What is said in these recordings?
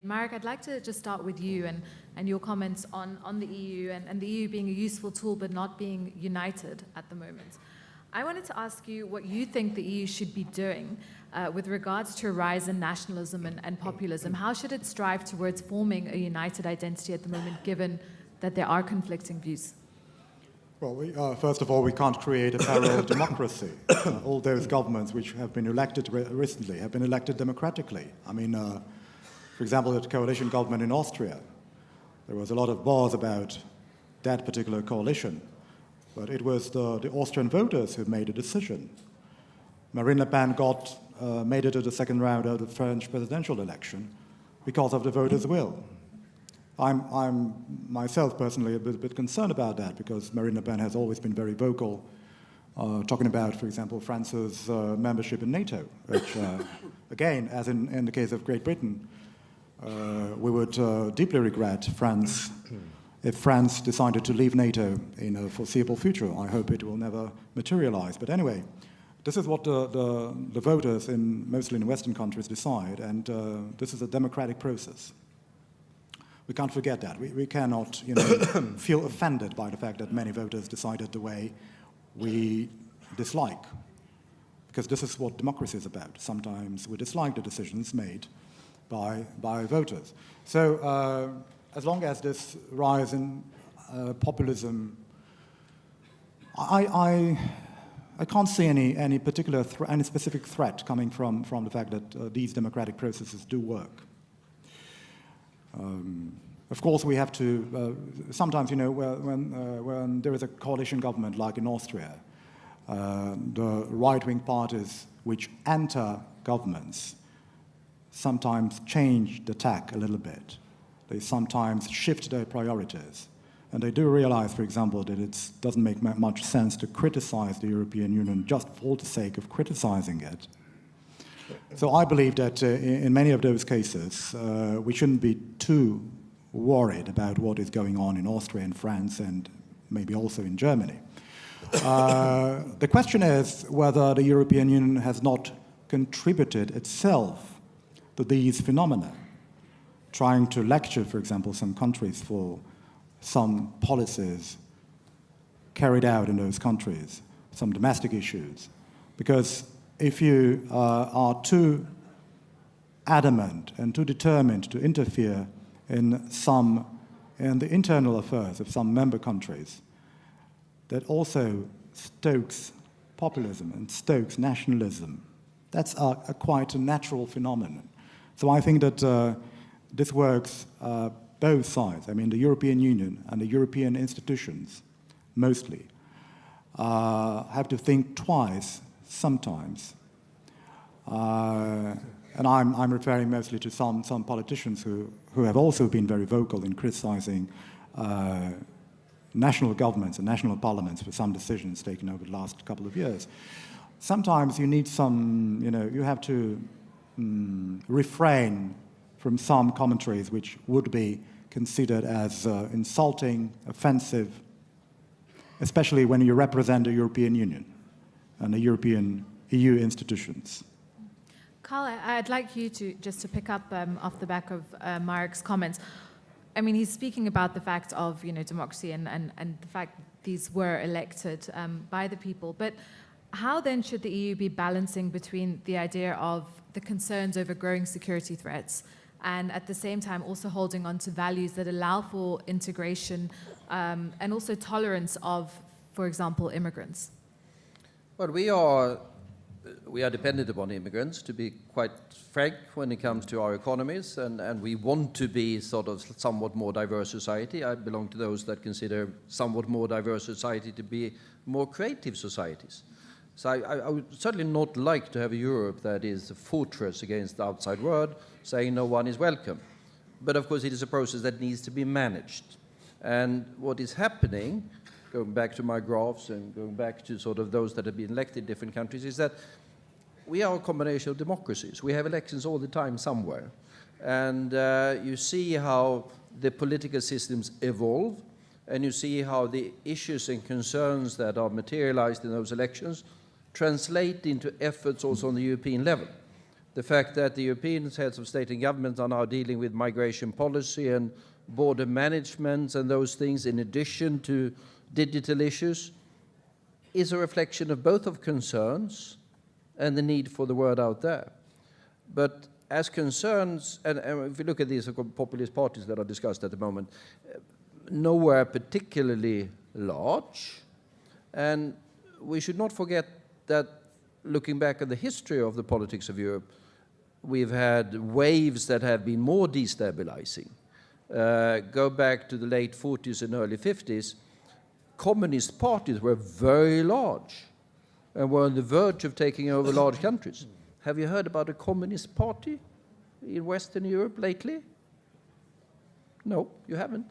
Marek, I'd like to just start with you and your comments on the EU and the EU being a useful tool but not being united at the moment. I wanted to ask you what you think the EU should be doing with regards to a rise in nationalism and populism. How should it strive towards forming a united identity at the moment, given that there are conflicting views? Well, first of all, we can't create a parallel democracy. All those governments which have been elected recently have been elected democratically. I mean, for example, the coalition government in Austria, there was a lot of buzz about that particular coalition, but it was the Austrian voters who made a decision. Marine Le Pen made it to the second round of the French presidential election because of the voters' will. I'm myself personally a bit concerned about that, because Marine Le Pen has always been very vocal, talking about, for example, France's membership in NATO, which, again, as in the case of Great Britain, we would deeply regret if France decided to leave NATO in a foreseeable future. I hope it will never materialize. But anyway, this is what the voters, mostly in Western countries, decide, and this is a democratic process. We can't forget that. We cannot, feel offended by the fact that many voters decided the way we dislike, because this is what democracy is about. Sometimes we dislike the decisions made by voters. So as long as this rise in populism, I can't see any specific threat coming from the fact that these democratic processes do work. Of course, we have to, sometimes, when there is a coalition government like in Austria, the right-wing parties which enter governments sometimes change the tack a little bit. They sometimes shift their priorities. And they do realize, for example, that it doesn't make much sense to criticize the European Union just for the sake of criticizing it. So I believe that in many of those cases, we shouldn't be too worried about what is going on in Austria and France and maybe also in Germany. The question is whether the European Union has not contributed itself to these phenomena, trying to lecture, for example, some countries for some policies carried out in those countries, some domestic issues. Because if you are too adamant and too determined to interfere in the internal affairs of some member countries, that also stokes populism and stokes nationalism. That's quite a natural phenomenon. So I think that this works both sides. I mean, the European Union and the European institutions, mostly, have to think twice sometimes. And I'm referring mostly to some politicians who have also been very vocal in criticizing national governments and national parliaments for some decisions taken over the last couple of years. Sometimes you need you have to refrain from some commentaries which would be considered as insulting, offensive, especially when you represent the European Union and the European EU institutions. Carl, I'd like you to just to pick up off the back of Marek's comments. I mean, he's speaking about the fact of democracy and the fact these were elected by the people. But how then should the EU be balancing between the idea of the concerns over growing security threats and at the same time also holding on to values that allow for integration and also tolerance of, for example, immigrants? Well, we are dependent upon immigrants, to be quite frank, when it comes to our economies, and we want to be sort of somewhat more diverse society. I belong to those that consider somewhat more diverse society to be more creative societies. So I would certainly not like to have a Europe that is a fortress against the outside world, saying no one is welcome. But of course it is a process that needs to be managed. And what is happening, going back to my graphs and going back to sort of those that have been elected in different countries, is that we are a combination of democracies. We have elections all the time somewhere. And you see how the political systems evolve. and you see how the issues and concerns that are materialized in those elections translate into efforts also on the European level. The fact that the European heads of state and government are now dealing with migration policy and border management and those things in addition to digital issues is a reflection of both of concerns and the need for the word out there. But as concerns, and if you look at these populist parties that are discussed at the moment, nowhere particularly large, and we should not forget that looking back at the history of the politics of Europe, we've had waves that have been more destabilizing. Go back to the late 40s and early 50s, communist parties were very large and were on the verge of taking over large countries. Have you heard about a communist party in Western Europe lately? No, you haven't.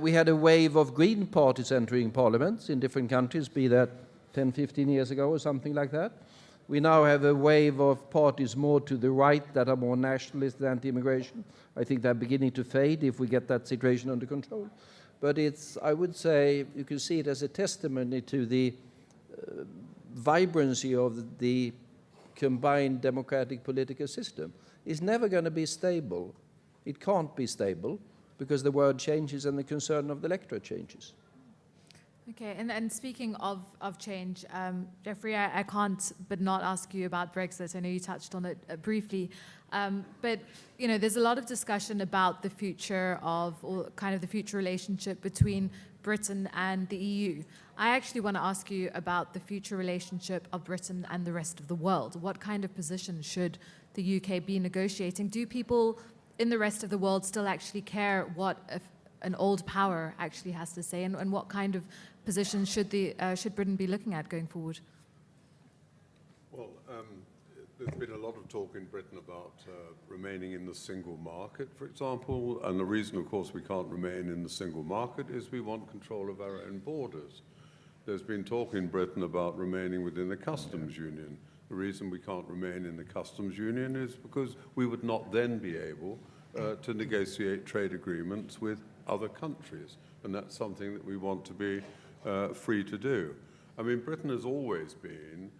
We had a wave of green parties entering parliaments in different countries, be that 10, 15 years ago or something like that. We now have a wave of parties more to the right that are more nationalist and anti-immigration. I think they're beginning to fade if we get that situation under control. But it's, I would say, you can see it as a testimony to the vibrancy of the combined democratic political system. It's never going to be stable. It can't be stable because the world changes and the concern of the electorate changes. Okay, and speaking of change, Geoffrey, I can't but not ask you about Brexit. I know you touched on it briefly, but you know, there's a lot of discussion about the future of, or kind of the future relationship between Britain and the EU. I actually want to ask you about the future relationship of Britain and the rest of the world. What kind of position should the UK be negotiating? Do people in the rest of the world still actually care what an old power actually has to say, and what kind of position should Britain be looking at going forward? Well, there's been a lot of talk in Britain about remaining in the single market, for example, and the reason, of course, we can't remain in the single market is we want control of our own borders. There's been talk in Britain about remaining within the customs union. The reason we can't remain in the customs union is because we would not then be able to negotiate trade agreements with other countries, and that's something that we want to be free to do. I mean, Britain has always been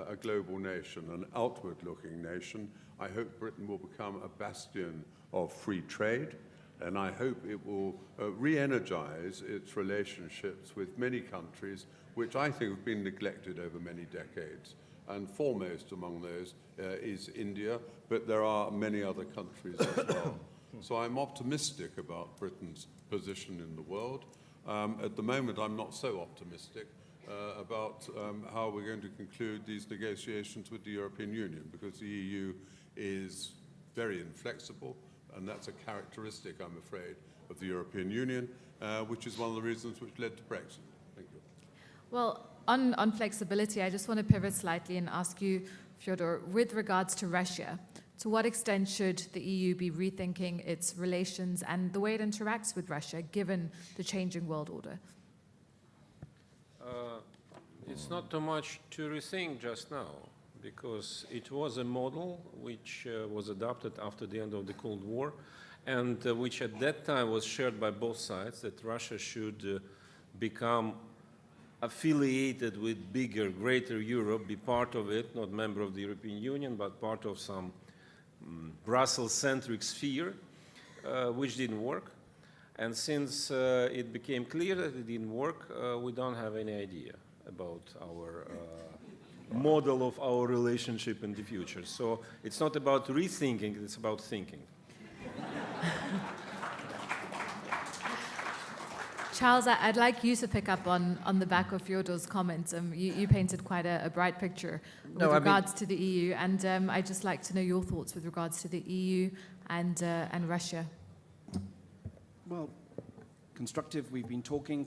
a global nation, an outward-looking nation. I hope Britain will become a bastion of free trade, and I hope it will re-energize its relationships with many countries which I think have been neglected over many decades. And foremost among those is India, but there are many other countries as well. So I'm optimistic about Britain's position in the world. At the moment, I'm not so optimistic about how we're going to conclude these negotiations with the European Union, because the EU is very inflexible, and that's a characteristic, I'm afraid, of the European Union, which is one of the reasons which led to Brexit. Thank you. Well, on flexibility, I just want to pivot slightly and ask you, Fyodor, with regards to Russia, to what extent should the EU be rethinking its relations and the way it interacts with Russia, given the changing world order? It's not too much to rethink just now, because it was a model which was adopted after the end of the Cold War, and which at that time was shared by both sides, that Russia should become affiliated with bigger, greater Europe, be part of it, not member of the European Union, but part of some Brussels-centric sphere, which didn't work. And since it became clear that it didn't work, we don't have any idea about our model of our relationship in the future. So it's not about rethinking, it's about thinking. Charles, I'd like you to pick up on the back of Fyodor's comments. You painted quite a bright picture with regards to the EU, and I'd just like to know your thoughts with regards to the EU and Russia. Well, constructive, we've been talking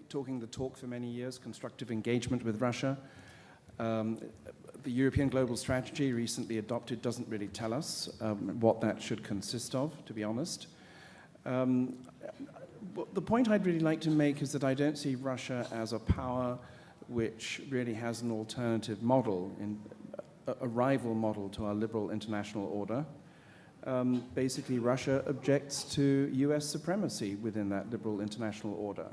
the talk for many years, constructive engagement with Russia. The European Global Strategy recently adopted doesn't really tell us what that should consist of, to be honest. The point I'd really like to make is that I don't see Russia as a power which really has an alternative model, a rival model to our liberal international order. basically Russia objects to US supremacy within that liberal international order.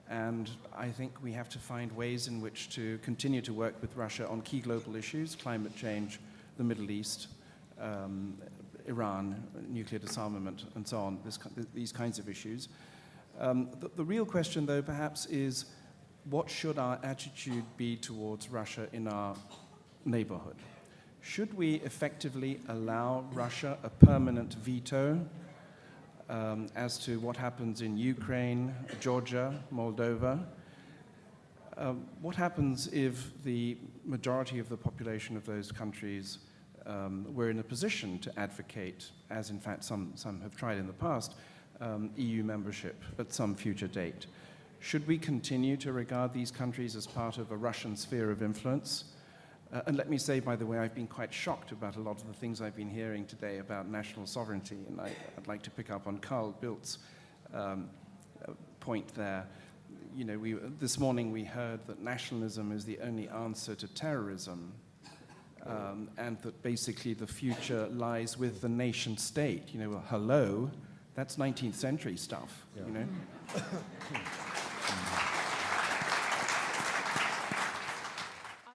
And I think we have to find ways in which to continue to work with Russia on key global issues, climate change, the Middle East, Iran, nuclear disarmament, and so on, these kinds of issues. The real question, though, perhaps is, what should our attitude be towards Russia in our neighborhood? Should we effectively allow Russia a permanent veto as to what happens in Ukraine, Georgia, Moldova? What happens if the majority of the population of those countries were in a position to advocate, as in fact some have tried in the past, EU membership at some future date? Should we continue to regard these countries as part of a Russian sphere of influence? And let me say, by the way, I've been quite shocked about a lot of the things I've been hearing today about national sovereignty, and I'd like to pick up on Bildt's point there. You know, this morning we heard that nationalism is the only answer to terrorism, and that basically the future lies with the nation state. You know, well, hello, that's 19th century stuff, you know?